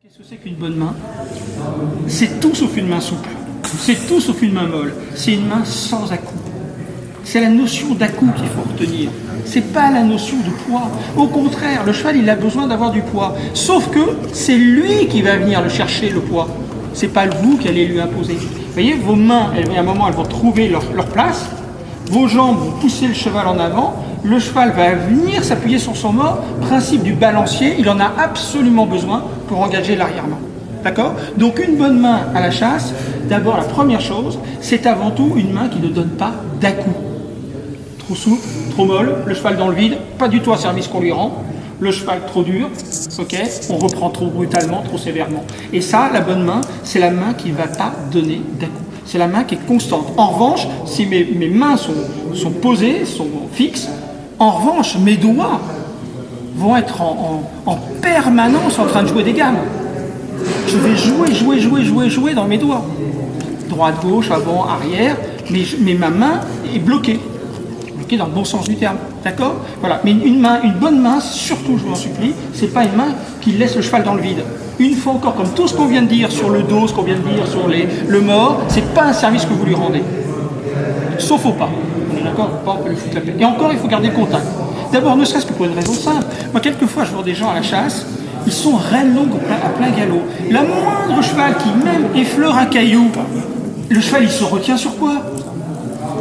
Qu'est-ce que c'est qu'une bonne main? C'est tout sauf une main souple. C'est tout sauf une main molle. C'est une main sans à-coups. C'est la notion d'à-coups qu'il faut retenir. C'est pas la notion de poids. Au contraire, le cheval, il a besoin d'avoir du poids. Sauf que c'est lui qui va venir le chercher, le poids. C'est pas vous qui allez lui imposer. Vous voyez, vos mains, à un moment, elles vont trouver leur place. Vos jambes vont pousser le cheval en avant. Le cheval va venir s'appuyer sur son mort. Principe du balancier, il en a absolument besoin pour engager l'arrière-main. D'accord? Donc une bonne main à la chasse, d'abord la première chose, c'est avant tout une main qui ne donne pas d'à-coups. Trop souple, trop molle, le cheval dans le vide, pas du tout un service qu'on lui rend. Le cheval trop dur, ok, on reprend trop brutalement, trop sévèrement. Et ça, la bonne main, c'est la main qui ne va pas donner d'à-coups. C'est la main qui est constante. En revanche, si mes mains sont posées, sont fixes, en revanche, mes doigts vont être en permanence en train de jouer des gammes. Je vais jouer dans mes doigts. Droite, gauche, avant, arrière, mais ma main est bloquée. Bloquée dans le bon sens du terme. D'accord? Voilà. Mais une bonne main, surtout, je vous en supplie, c'est pas une main qui laisse le cheval dans le vide. Une fois encore, comme tout ce qu'on vient de dire sur le dos, ce qu'on vient de dire sur le mort, c'est pas un service que vous lui rendez. Sauf au pas. On est d'accord? Pas, on peut lui foutre la paix. Et encore, il faut garder le contact. D'abord, ne serait-ce que pour une raison simple. Moi, quelquefois, je vois des gens à la chasse, ils sont reines longues à plein galop. La moindre cheval qui même effleure un caillou, le cheval, il se retient sur quoi?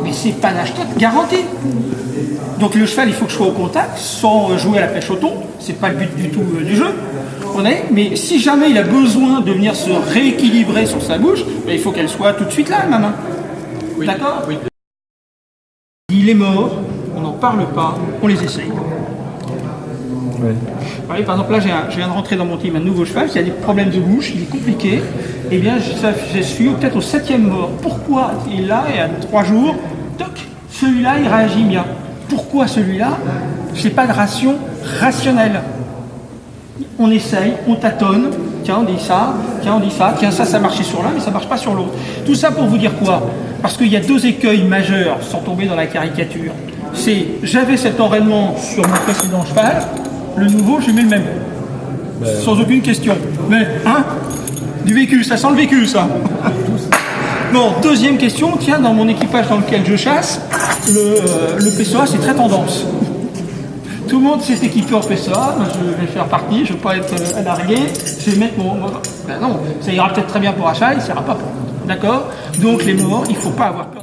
Mais c'est panache garanti. Donc le cheval, il faut que je sois au contact, sans jouer à la pêche au thon. C'est pas le but du tout du jeu. Mais si jamais il a besoin de venir se rééquilibrer sur sa bouche, ben, il faut qu'elle soit tout de suite là, ma main. Oui. D'accord? Oui. Il est mort, on n'en parle pas, on les essaye. Ouais. Voyez, par exemple, là, je viens de rentrer dans mon team un nouveau cheval qui a des problèmes de bouche, il est compliqué. Eh bien, je suis peut-être au 7e mort. Pourquoi il est là et à 3 jours, toc, celui-là, il réagit bien. Pourquoi celui-là? C'est pas de ration rationnelle. On essaye, on tâtonne, tiens, on dit ça, tiens, ça marchait sur l'un, mais ça marche pas sur l'autre. Tout ça pour vous dire quoi? Parce qu'il y a 2 écueils majeurs, sans tomber dans la caricature. C'est, j'avais cet enraînement sur mon précédent cheval, le nouveau, je mets le même. Sans aucune question. Mais, hein? Du vécu, ça sent le vécu, ça. Bon, deuxième question, tiens, dans mon équipage dans lequel je chasse, le PSA, c'est très tendance. Tout le monde s'est équipé en PSA, je vais faire partie, je ne vais pas être largué, je vais mettre mon... Ben non, ça ira peut-être très bien pour un chat, il ne sera pas pour l'autre. D'accord? Donc les morts, il ne faut pas avoir peur.